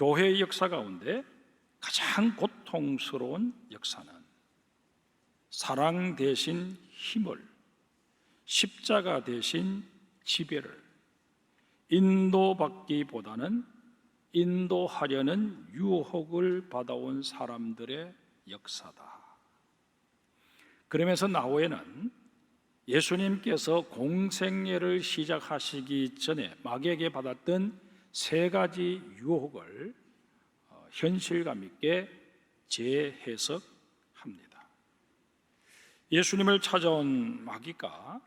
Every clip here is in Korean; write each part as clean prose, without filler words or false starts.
교회의 역사 가운데 가장 고통스러운 역사는 사랑 대신 힘을, 십자가 대신 지배를 인도받기보다는 인도하려는 유혹을 받아온 사람들의 역사다. 그러면서 나후에는 예수님께서 공생애를 시작하시기 전에 마귀에게 받았던 세 가지 유혹을 현실감 있게 재해석합니다. 예수님을 찾아온 마귀가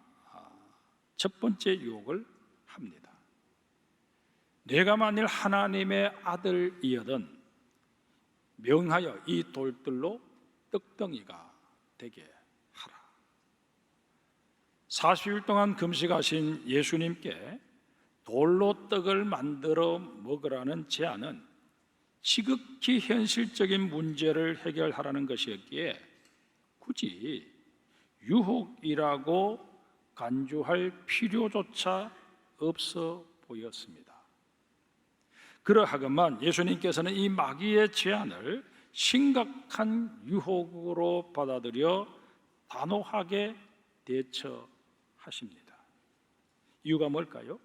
첫 번째 유혹을 합니다. 내가 만일 하나님의 아들이여든 명하여 이 돌들로 떡덩이가 되게 하라. 40일 동안 금식하신 예수님께 돌로 떡을 만들어 먹으라는 제안은 지극히 현실적인 문제를 해결하라는 것이었기에 굳이 유혹이라고 간주할 필요조차 없어 보였습니다. 그러하건만 예수님께서는 이 마귀의 제안을 심각한 유혹으로 받아들여 단호하게 대처하십니다. 이유가 뭘까요?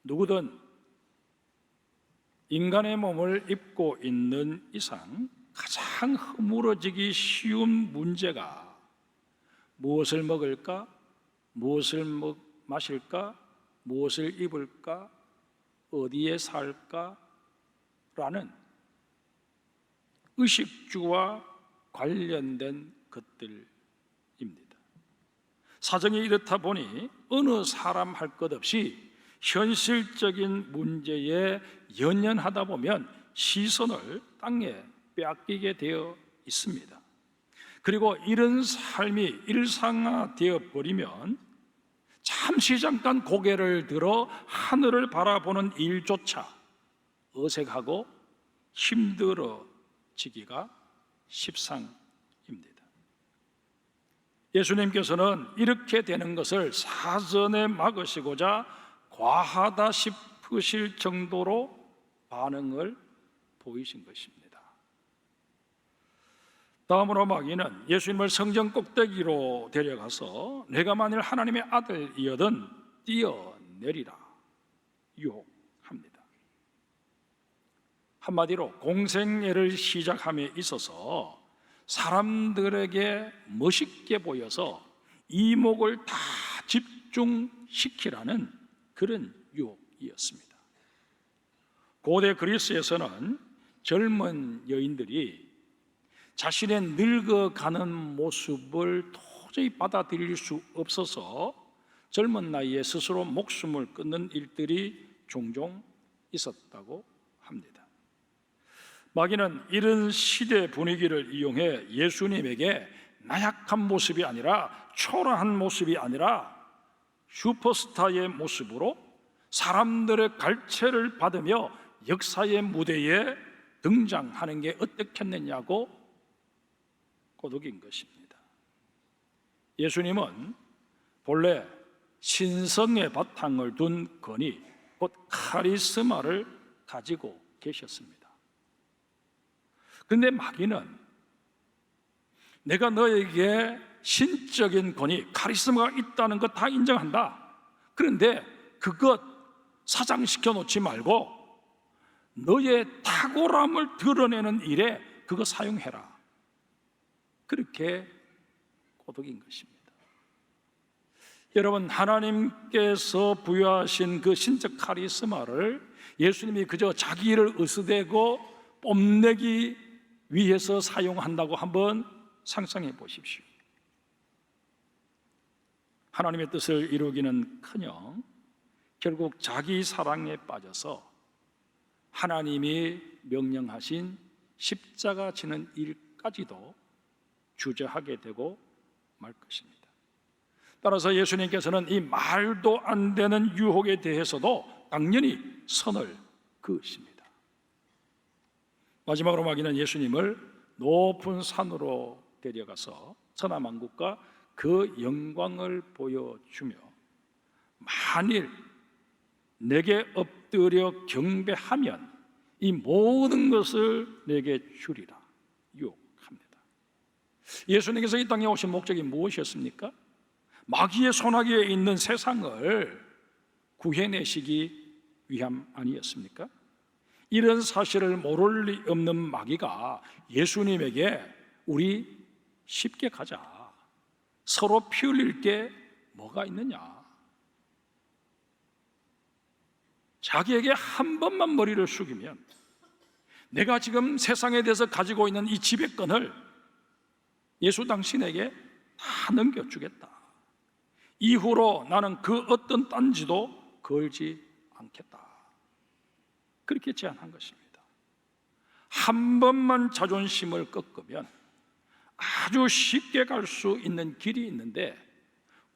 누구든 인간의 몸을 입고 있는 이상 가장 허물어지기 쉬운 문제가 무엇을 먹을까? 무엇을 마실까? 무엇을 입을까? 어디에 살까? 라는 의식주와 관련된 것들입니다. 사정이 이렇다 보니 어느 사람 할 것 없이 현실적인 문제에 연연하다 보면 시선을 땅에 빼앗기게 되어 있습니다. 그리고 이런 삶이 일상화되어 버리면 잠시 잠깐 고개를 들어 하늘을 바라보는 일조차 어색하고 힘들어지기가 십상입니다. 예수님께서는 이렇게 되는 것을 사전에 막으시고자 과하다 싶으실 정도로 반응을 보이신 것입니다. 다음으로 마귀는 예수님을 성전 꼭대기로 데려가서 내가 만일 하나님의 아들이여든 뛰어내리라 유혹합니다. 한마디로 공생애를 시작함에 있어서 사람들에게 멋있게 보여서 이목을 다 집중시키라는 그런 유혹이었습니다. 고대 그리스에서는 젊은 여인들이 자신의 늙어가는 모습을 도저히 받아들일 수 없어서 젊은 나이에 스스로 목숨을 끊는 일들이 종종 있었다고 합니다. 마귀는 이런 시대 분위기를 이용해 예수님에게 나약한 모습이 아니라 초라한 모습이 아니라 슈퍼스타의 모습으로 사람들의 갈채를 받으며 역사의 무대에 등장하는 게 어떻겠느냐고 꼬드긴 것입니다. 예수님은 본래 신성의 바탕을 둔 권위, 곧 카리스마를 가지고 계셨습니다. 그런데 마귀는 내가 너에게 신적인 권위, 카리스마가 있다는 것 다 인정한다. 그런데 그것 사장시켜 놓지 말고 너의 탁월함을 드러내는 일에 그거 사용해라. 그렇게 꼬드긴 것입니다. 여러분, 하나님께서 부여하신 그 신적 카리스마를 예수님이 그저 자기 일을 으스대고 뽐내기 위해서 사용한다고 한번 상상해 보십시오. 하나님의 뜻을 이루기는커녕 결국 자기 사랑에 빠져서 하나님이 명령하신 십자가 지는 일까지도 주저하게 되고 말 것입니다. 따라서 예수님께서는 이 말도 안 되는 유혹에 대해서도 당연히 선을 그으십니다. 마지막으로 마귀는 예수님을 높은 산으로 데려가서 천하만국과 그 영광을 보여주며 만일 내게 엎드려 경배하면 이 모든 것을 내게 주리라 유혹합니다. 예수님께서 이 땅에 오신 목적이 무엇이었습니까? 마귀의 손아귀에 있는 세상을 구해내시기 위함 아니었습니까? 이런 사실을 모를 리 없는 마귀가 예수님에게 우리 쉽게 가자, 서로 피 흘릴 게 뭐가 있느냐, 자기에게 한 번만 머리를 숙이면 내가 지금 세상에 대해서 가지고 있는 이 지배권을 예수 당신에게 다 넘겨주겠다, 이후로 나는 그 어떤 딴지도 걸지 않겠다, 그렇게 제안한 것입니다. 한 번만 자존심을 꺾으면 아주 쉽게 갈 수 있는 길이 있는데,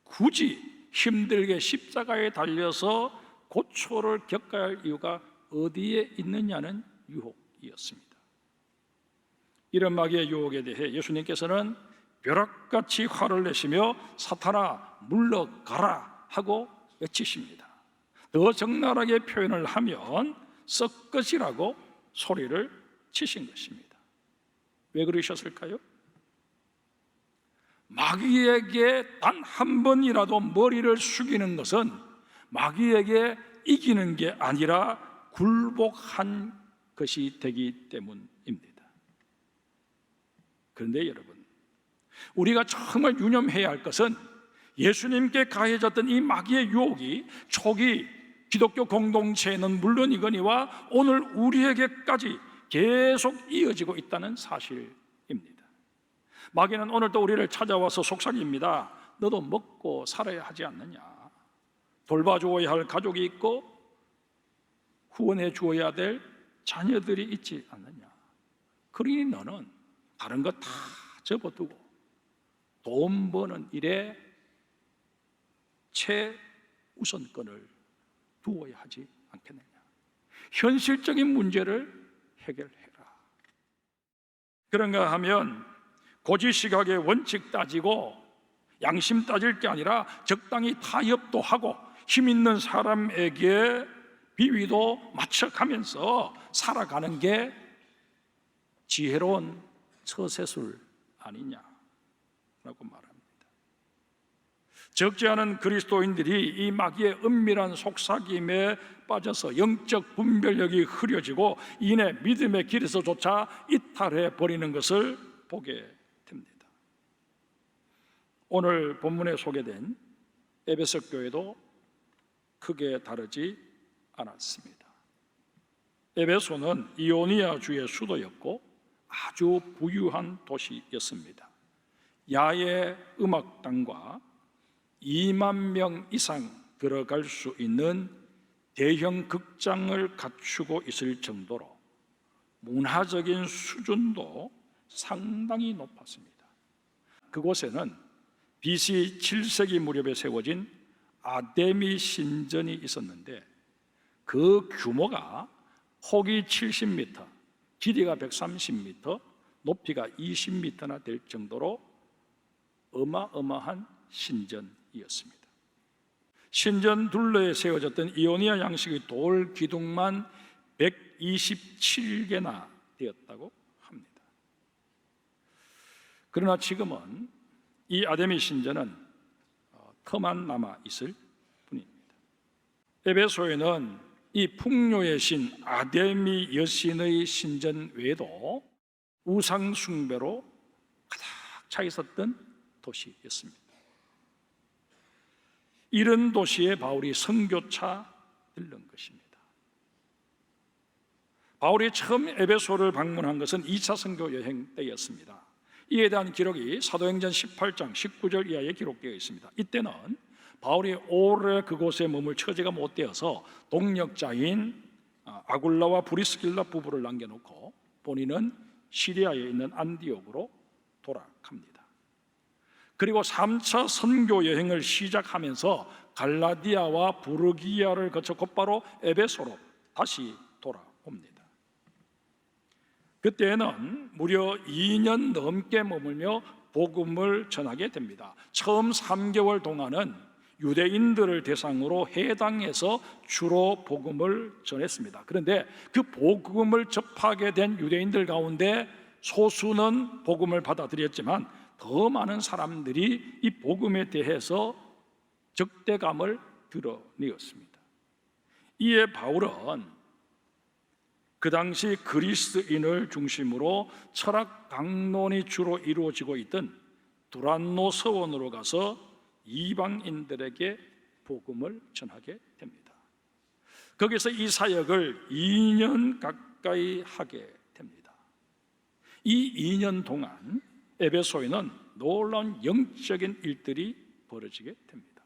굳이 힘들게 십자가에 달려서 고초를 겪어야 할 이유가 어디에 있느냐는 유혹이었습니다. 이런 마귀의 유혹에 대해 예수님께서는 벼락같이 화를 내시며 사탄아 물러가라 하고 외치십니다. 더 적나라하게 표현을 하면 썩것이라고 소리를 치신 것입니다. 왜 그러셨을까요? 마귀에게 단 한 번이라도 머리를 숙이는 것은 마귀에게 이기는 게 아니라 굴복한 것이 되기 때문입니다. 그런데 여러분, 우리가 정말 유념해야 할 것은 예수님께 가해졌던 이 마귀의 유혹이 초기 기독교 공동체에는 물론이거니와 오늘 우리에게까지 계속 이어지고 있다는 사실입니다. 마귀는 오늘도 우리를 찾아와서 속삭입니다. 너도 먹고 살아야 하지 않느냐, 돌봐주어야 할 가족이 있고 후원해 주어야 될 자녀들이 있지 않느냐, 그러니 너는 다른 거 다 접어두고 돈 버는 일에 최우선권을 두어야 하지 않겠느냐, 현실적인 문제를 해결해라. 그런가 하면 고지식학의 원칙 따지고 양심 따질 게 아니라 적당히 타협도 하고 힘 있는 사람에게 비위도 맞춰가면서 살아가는 게 지혜로운 처세술 아니냐라고 말합니다. 적지 않은 그리스도인들이 이 마귀의 은밀한 속삭임에 빠져서 영적 분별력이 흐려지고 이내 믿음의 길에서조차 이탈해 버리는 것을 보게 됩니다. 오늘 본문에 소개된 에베소 교회도 크게 다르지 않았습니다. 에베소는 이오니아 주의 수도였고 아주 부유한 도시였습니다. 야외 음악당과 2만 명 이상 들어갈 수 있는 대형 극장을 갖추고 있을 정도로 문화적인 수준도 상당히 높았습니다. 그곳에는 BC 7세기 무렵에 세워진 아데미 신전이 있었는데 그 규모가 폭이 70m, 길이가 130m, 높이가 20m나 될 정도로 어마어마한 신전이었습니다. 신전 둘러에 세워졌던 이오니아 양식의 돌 기둥만 127개나 되었다고 합니다. 그러나 지금은 이 아데미 신전은 터만 남아 있을 뿐입니다. 에베소에는 이 풍요의 신 아데미 여신의 신전 외에도 우상 숭배로 가득 차 있었던 도시였습니다. 이런 도시에 바울이 선교차 들른 것입니다. 바울이 처음 에베소를 방문한 것은 2차 선교 여행 때였습니다. 이에 대한 기록이 사도행전 18장 19절 이하에 기록되어 있습니다. 이때는 바울이 오래 그곳에 머물 처지가 못 되어서 동역자인 아굴라와 브리스길라 부부를 남겨놓고 본인은 시리아에 있는 안디옥으로 돌아갑니다. 그리고 3차 선교 여행을 시작하면서 갈라디아와 부르기아를 거쳐 곧바로 에베소로 다시 돌아옵니다. 그때는 무려 2년 넘게 머물며 복음을 전하게 됩니다. 처음 3개월 동안은 유대인들을 대상으로 해당해서 주로 복음을 전했습니다. 그런데 그 복음을 접하게 된 유대인들 가운데 소수는 복음을 받아들였지만 더 많은 사람들이 이 복음에 대해서 적대감을 드러내었습니다. 이에 바울은 그 당시 그리스인을 중심으로 철학 강론이 주로 이루어지고 있던 두란노 서원으로 가서 이방인들에게 복음을 전하게 됩니다. 거기서 이 사역을 2년 가까이 하게 됩니다. 이 2년 동안 에베소에는 놀라운 영적인 일들이 벌어지게 됩니다.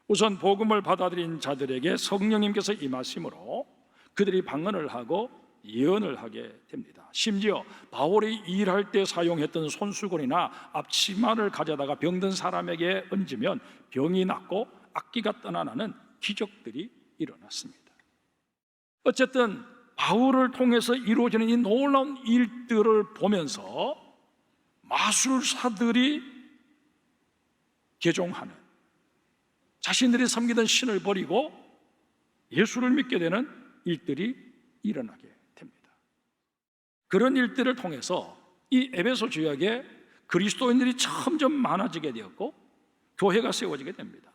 우선 복음을 받아들인 자들에게 성령님께서 임하심으로 그들이 방언을 하고 예언을 하게 됩니다. 심지어 바울이 일할 때 사용했던 손수건이나 앞치마를 가져다가 병든 사람에게 얹으면 병이 낫고 악기가 떠나는 기적들이 일어났습니다. 어쨌든 바울을 통해서 이루어지는 이 놀라운 일들을 보면서 마술사들이 개종하는, 자신들이 섬기던 신을 버리고 예수를 믿게 되는 일들이 일어나게 됩니다. 그런 일들을 통해서 이 에베소 지역에 그리스도인들이 점점 많아지게 되었고 교회가 세워지게 됩니다.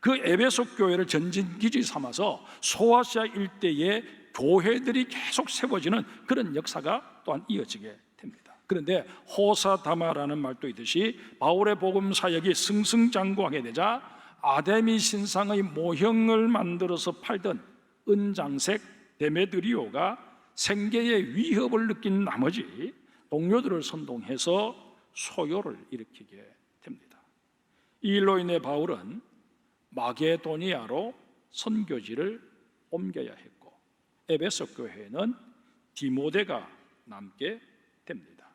그 에베소 교회를 전진기지 삼아서 소아시아 일대에 교회들이 계속 세워지는 그런 역사가 또한 이어지게 됩니다. 그런데 호사다마라는 말도 있듯이 바울의 복음 사역이 승승장구하게 되자 아데미 신상의 모형을 만들어서 팔던 은장색 데메드리오가 생계의 위협을 느낀 나머지 동료들을 선동해서 소요를 일으키게 됩니다. 이 일로 인해 바울은 마게도니아로 선교지를 옮겨야 했고 에베소 교회에는 디모데가 남게 됩니다.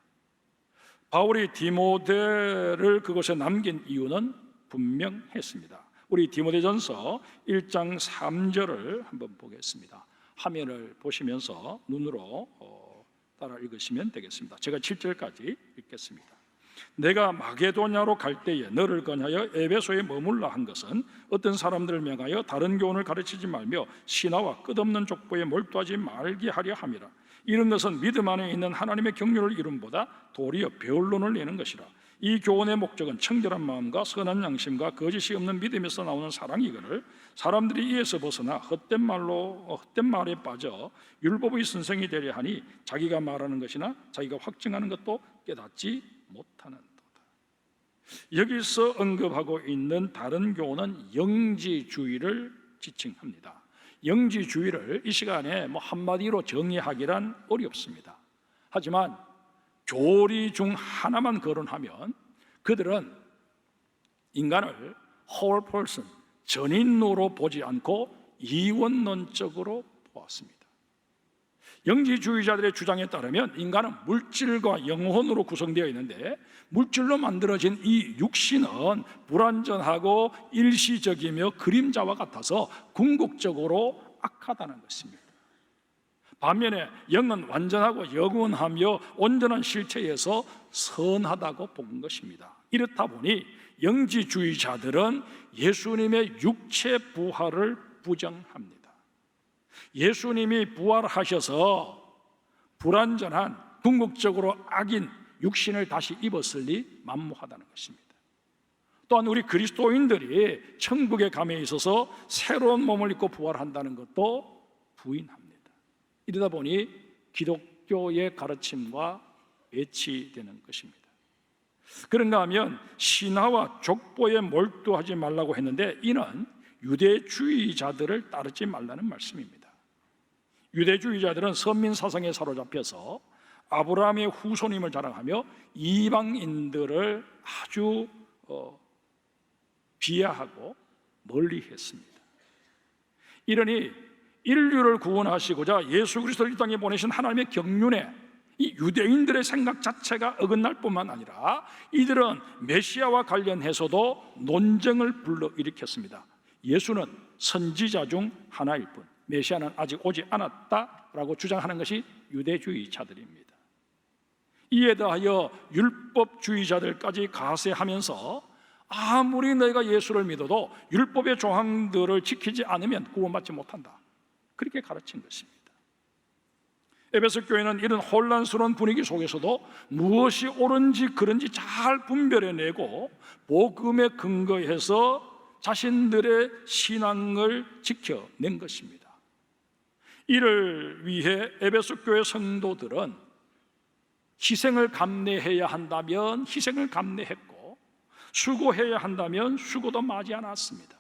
바울이 디모데를 그곳에 남긴 이유는 분명했습니다. 우리 디모데전서 1장 3절을 한번 보겠습니다. 화면을 보시면서 눈으로 따라 읽으시면 되겠습니다. 제가 7절까지 읽겠습니다. 내가 마게도냐로 갈 때에 너를 권하여 에베소에 머물라 한 것은 어떤 사람들을 명하여 다른 교훈을 가르치지 말며 신화와 끝없는 족보에 몰두하지 말게 하려 함이라. 이런 것은 믿음 안에 있는 하나님의 경륜을 이룸보다 도리어 변론을 내는 것이라. 이 교훈의 목적은 청결한 마음과 선한 양심과 거짓이 없는 믿음에서 나오는 사랑이거늘 사람들이 이에서 벗어나 헛된 말에 빠져 율법의 선생이 되려 하니 자기가 말하는 것이나 자기가 확증하는 것도 깨닫지 못하는 도다. 여기서 언급하고 있는 다른 교훈은 영지주의를 지칭합니다. 영지주의를 이 시간에 한마디로 정의하기란 어렵습니다. 하지만 교리 중 하나만 거론하면 그들은 인간을 whole person, 전인으로 보지 않고 이원론적으로 보았습니다. 영지주의자들의 주장에 따르면 인간은 물질과 영혼으로 구성되어 있는데 물질로 만들어진 이 육신은 불완전하고 일시적이며 그림자와 같아서 궁극적으로 악하다는 것입니다. 반면에 영은 완전하고 영원하며 온전한 실체에서 선하다고 본 것입니다. 이렇다 보니 영지주의자들은 예수님의 육체 부활을 부정합니다. 예수님이 부활하셔서 불완전한 궁극적으로 악인 육신을 다시 입었을 리 만무하다는 것입니다. 또한 우리 그리스도인들이 천국에 감에 있어서 새로운 몸을 입고 부활한다는 것도 부인합니다. 이러다 보니 기독교의 가르침과 배치되는 것입니다. 그런가 하면 신화와 족보에 몰두하지 말라고 했는데 이는 유대주의자들을 따르지 말라는 말씀입니다. 유대주의자들은 선민 사상에 사로잡혀서 아브라함의 후손임을 자랑하며 이방인들을 아주 비하하고 멀리했습니다. 이러니 인류를 구원하시고자 예수 그리스도를 이 땅에 보내신 하나님의 경륜에 이 유대인들의 생각 자체가 어긋날 뿐만 아니라 이들은 메시아와 관련해서도 논쟁을 불러일으켰습니다. 예수는 선지자 중 하나일 뿐, 메시아는 아직 오지 않았다라고 주장하는 것이 유대주의자들입니다. 이에 더하여 율법주의자들까지 가세하면서 아무리 너희가 예수를 믿어도 율법의 조항들을 지키지 않으면 구원받지 못한다. 그렇게 가르친 것입니다. 에베소 교회는 이런 혼란스러운 분위기 속에서도 무엇이 옳은지 그른지 잘 분별해내고 복음에 근거해서 자신들의 신앙을 지켜낸 것입니다. 이를 위해 에베소 교회 성도들은 희생을 감내해야 한다면 희생을 감내했고, 수고해야 한다면 수고도 마지 않았습니다.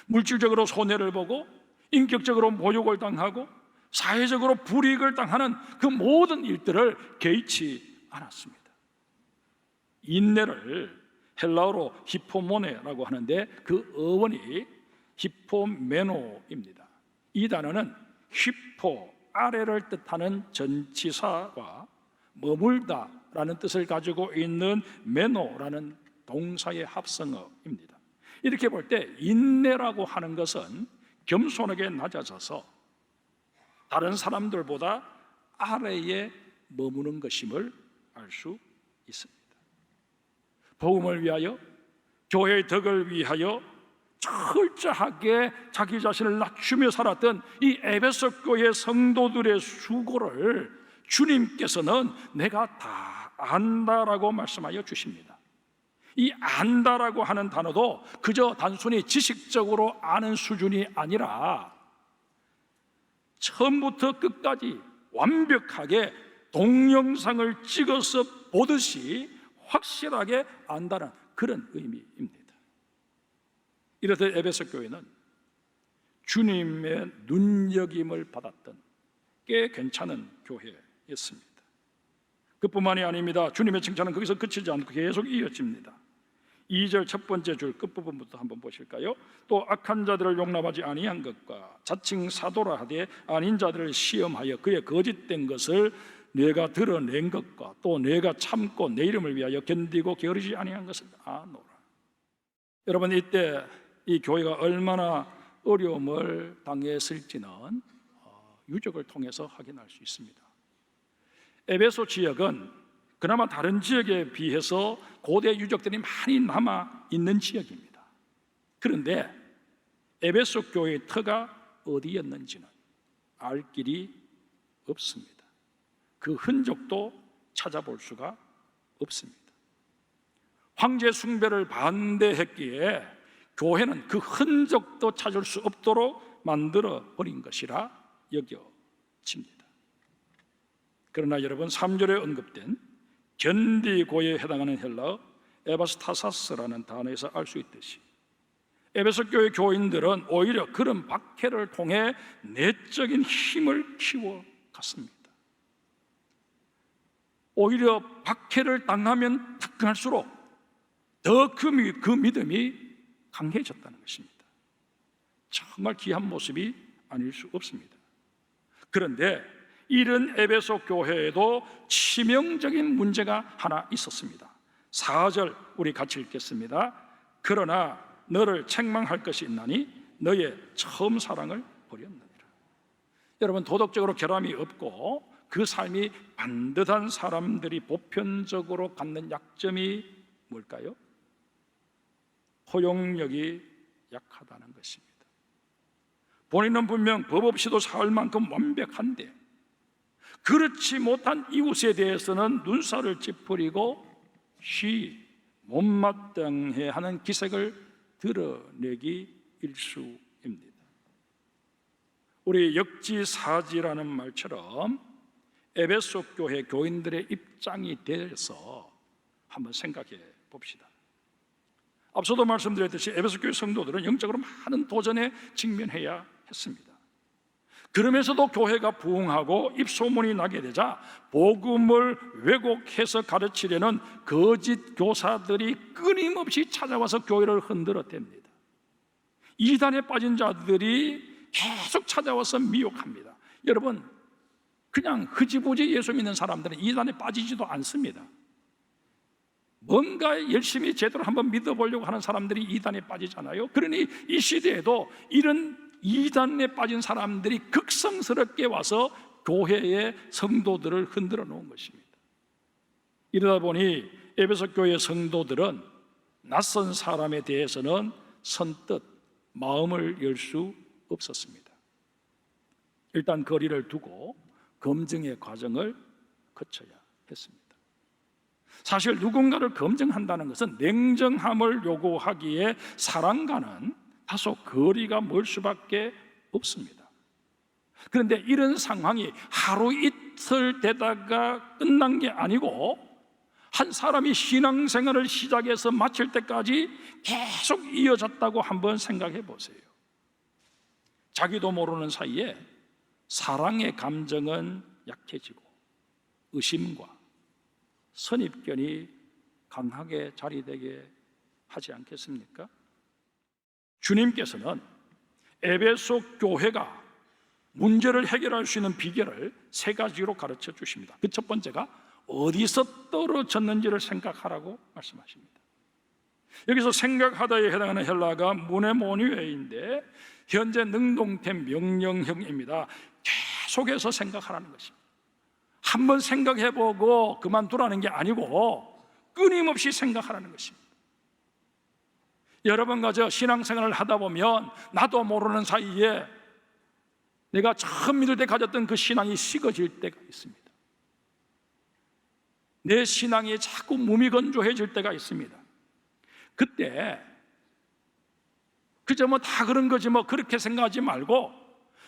물질적으로 손해를 보고 인격적으로 모욕을 당하고 사회적으로 불이익을 당하는 그 모든 일들을 개의치 않았습니다. 인내를 헬라어로 히포모네라고 하는데 그 어원이 히포메노입니다. 이 단어는 히포, 아래를 뜻하는 전치사와 머물다라는 뜻을 가지고 있는 메노라는 동사의 합성어입니다. 이렇게 볼 때 인내라고 하는 것은 겸손하게 낮아져서 다른 사람들보다 아래에 머무는 것임을 알 수 있습니다. 복음을 위하여, 교회의 덕을 위하여 철저하게 자기 자신을 낮추며 살았던 이 에베소 교회 성도들의 수고를 주님께서는 내가 다 안다라고 말씀하여 주십니다. 이 안다라고 하는 단어도 그저 단순히 지식적으로 아는 수준이 아니라 처음부터 끝까지 완벽하게 동영상을 찍어서 보듯이 확실하게 안다는 그런 의미입니다. 이렇듯 에베소 교회는 주님의 눈여김을 받았던 꽤 괜찮은 교회였습니다. 그뿐만이 아닙니다. 주님의 칭찬은 거기서 그치지 않고 계속 이어집니다. 2절 첫 번째 줄 끝부분부터 한번 보실까요? 또 악한 자들을 용납하지 아니한 것과 자칭 사도라 하되 아닌 자들을 시험하여 그의 거짓된 것을 내가 드러낸 것과 또 내가 참고 내 이름을 위하여 견디고 게으르지 아니한 것을 아노라. 여러분, 이때 이 교회가 얼마나 어려움을 당했을지는 유적을 통해서 확인할 수 있습니다. 에베소 지역은 그나마 다른 지역에 비해서 고대 유적들이 많이 남아 있는 지역입니다. 그런데 에베소 교회의 터가 어디였는지는 알 길이 없습니다. 그 흔적도 찾아볼 수가 없습니다. 황제 숭배를 반대했기에 교회는 그 흔적도 찾을 수 없도록 만들어 버린 것이라 여겨집니다. 그러나 여러분, 3절에 언급된 견디고에 해당하는 헬라어 에바스타사스라는 단어에서 알 수 있듯이 에베소 교회 교인들은 오히려 그런 박해를 통해 내적인 힘을 키워갔습니다. 오히려 박해를 당하면 당할수록 더 그 믿음이 강해졌다는 것입니다. 정말 귀한 모습이 아닐 수 없습니다. 그런데 이런 에베소 교회에도 치명적인 문제가 하나 있었습니다. 4절 우리 같이 읽겠습니다. 그러나 너를 책망할 것이 있나니 너의 처음 사랑을 버렸느니라. 여러분, 도덕적으로 결함이 없고 그 삶이 반듯한 사람들이 보편적으로 갖는 약점이 뭘까요? 포용력이 약하다는 것입니다. 본인은 분명 법 없이도 살 만큼 완벽한데 그렇지 못한 이웃에 대해서는 눈살을 찌푸리고 못마땅해 하는 기색을 드러내기 일쑤입니다. 우리 역지사지라는 말처럼 에베소 교회 교인들의 입장이 돼서 한번 생각해 봅시다. 앞서도 말씀드렸듯이 에베소 교회 성도들은 영적으로 많은 도전에 직면해야 했습니다. 그러면서도 교회가 부흥하고 입소문이 나게 되자 복음을 왜곡해서 가르치려는 거짓 교사들이 끊임없이 찾아와서 교회를 흔들어댑니다. 이단에 빠진 자들이 계속 찾아와서 미혹합니다. 여러분, 그냥 흐지부지 예수 믿는 사람들은 이단에 빠지지도 않습니다. 뭔가 열심히 제대로 한번 믿어보려고 하는 사람들이 이단에 빠지잖아요. 그러니 이 시대에도 이런 이단에 빠진 사람들이 극성스럽게 와서 교회의 성도들을 흔들어 놓은 것입니다. 이러다 보니 에베소 교회 성도들은 낯선 사람에 대해서는 선뜻 마음을 열 수 없었습니다. 일단 거리를 두고 검증의 과정을 거쳐야 했습니다. 사실 누군가를 검증한다는 것은 냉정함을 요구하기에 사람과는 다소 거리가 멀 수밖에 없습니다. 그런데 이런 상황이 하루 이틀 되다가 끝난 게 아니고 한 사람이 신앙생활을 시작해서 마칠 때까지 계속 이어졌다고 한번 생각해 보세요. 자기도 모르는 사이에 사랑의 감정은 약해지고 의심과 선입견이 강하게 자리되게 하지 않겠습니까? 주님께서는 에베소 교회가 문제를 해결할 수 있는 비결을 세 가지로 가르쳐 주십니다. 그 첫 번째가 어디서 떨어졌는지를 생각하라고 말씀하십니다. 여기서 생각하다에 해당하는 헬라가 무네모니웨인데 현재 능동태 명령형입니다. 계속해서 생각하라는 것입니다. 한번 생각해보고 그만두라는 게 아니고 끊임없이 생각하라는 것입니다. 여러분과 저 신앙생활을 하다 보면 나도 모르는 사이에 내가 처음 믿을 때 가졌던 그 신앙이 식어질 때가 있습니다. 내 신앙이 자꾸 무미건조해질 때가 있습니다. 그때 그저 다 그런 거지 그렇게 생각하지 말고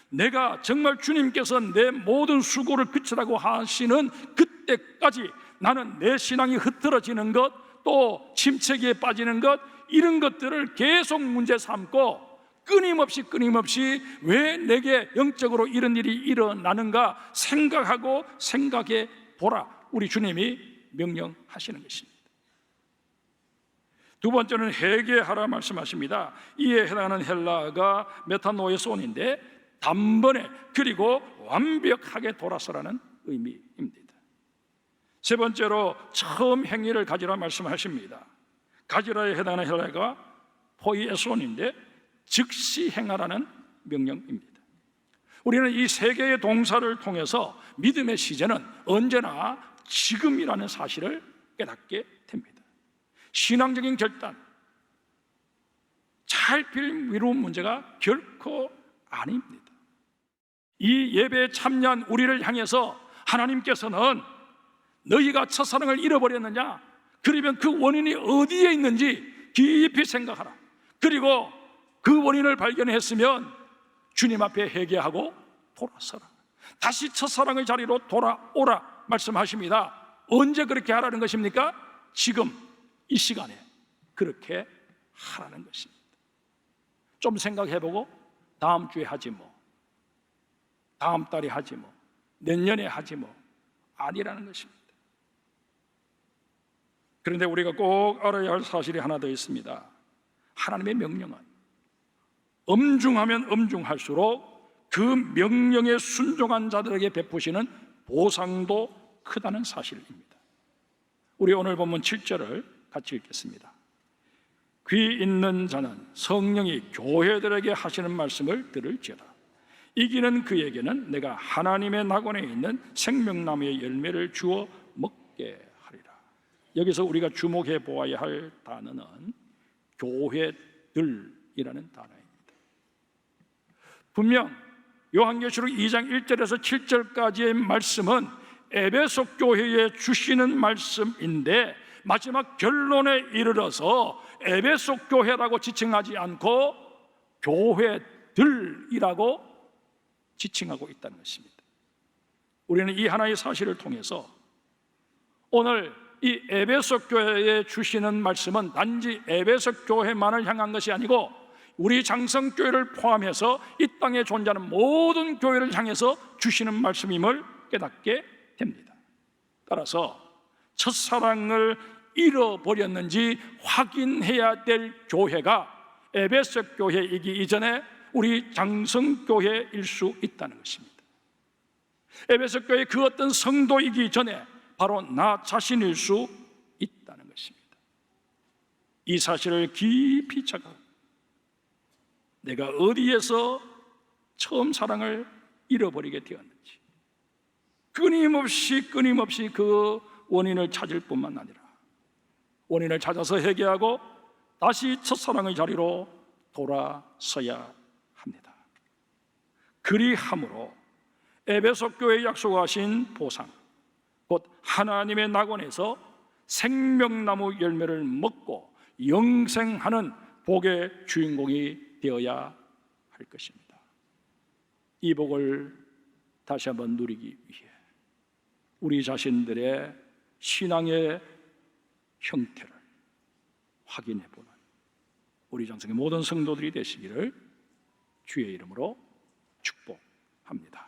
내가 정말 주님께서 내 모든 수고를 그치라고 하시는 그때까지 나는 내 신앙이 흐트러지는 것, 또 침체기에 빠지는 것, 이런 것들을 계속 문제 삼고 끊임없이 왜 내게 영적으로 이런 일이 일어나는가 생각하고 생각해 보라, 우리 주님이 명령하시는 것입니다. 두 번째는 회개하라 말씀하십니다. 이에 해당하는 헬라가 메타노에손인데 단번에 그리고 완벽하게 돌아서라는 의미입니다. 세 번째로 처음 행위를 가지라 말씀하십니다. 가지라에 해당하는 헬라가 포이에손인데 즉시 행하라는 명령입니다. 우리는 이 세 개의 동사를 통해서 믿음의 시제는 언제나 지금이라는 사실을 깨닫게 됩니다. 신앙적인 결단, 차일피일 미루는 문제가 결코 아닙니다. 이 예배에 참여한 우리를 향해서 하나님께서는 너희가 첫사랑을 잃어버렸느냐? 그러면 그 원인이 어디에 있는지 깊이 생각하라. 그리고 그 원인을 발견했으면 주님 앞에 회개하고 돌아서라. 다시 첫사랑의 자리로 돌아오라 말씀하십니다. 언제 그렇게 하라는 것입니까? 지금 이 시간에 그렇게 하라는 것입니다. 좀 생각해보고 다음 주에 하지 다음 달에 하지 내년에 하지 아니라는 것입니다. 그런데 우리가 꼭 알아야 할 사실이 하나 더 있습니다. 하나님의 명령은 엄중하면 엄중할수록 그 명령에 순종한 자들에게 베푸시는 보상도 크다는 사실입니다. 우리 오늘 본문 7절을 같이 읽겠습니다. 귀 있는 자는 성령이 교회들에게 하시는 말씀을 들을지어다. 이기는 그에게는 내가 하나님의 낙원에 있는 생명나무의 열매를 주어 먹게 하리라. 여기서 우리가 주목해 보아야 할 단어는 교회들이라는 단어입니다. 분명 요한계시록 2장 1절에서 7절까지의 말씀은 에베소 교회에 주시는 말씀인데 마지막 결론에 이르러서 에베소 교회라고 지칭하지 않고 교회들이라고 지칭하고 있다는 것입니다. 우리는 이 하나의 사실을 통해서 오늘 이 에베소 교회에 주시는 말씀은 단지 에베소 교회만을 향한 것이 아니고 우리 장성교회를 포함해서 이 땅에 존재하는 모든 교회를 향해서 주시는 말씀임을 깨닫게 됩니다. 따라서 첫사랑을 잃어버렸는지 확인해야 될 교회가 에베소 교회이기 이전에 우리 장성교회일 수 있다는 것입니다. 에베소 교회 그 어떤 성도이기 전에 바로 나 자신일 수 있다는 것입니다. 이 사실을 깊이 자각하고 내가 어디에서 처음 사랑을 잃어버리게 되었는지 끊임없이 그 원인을 찾을 뿐만 아니라 원인을 찾아서 회개하고 다시 첫사랑의 자리로 돌아서야 합니다. 그리함으로 에베소 교회에 약속하신 보상, 곧 하나님의 낙원에서 생명나무 열매를 먹고 영생하는 복의 주인공이 되어야 할 것입니다. 이 복을 다시 한번 누리기 위해 우리 자신들의 신앙의 형태를 확인해보는 우리 장성의 모든 성도들이 되시기를 주의 이름으로 축복합니다.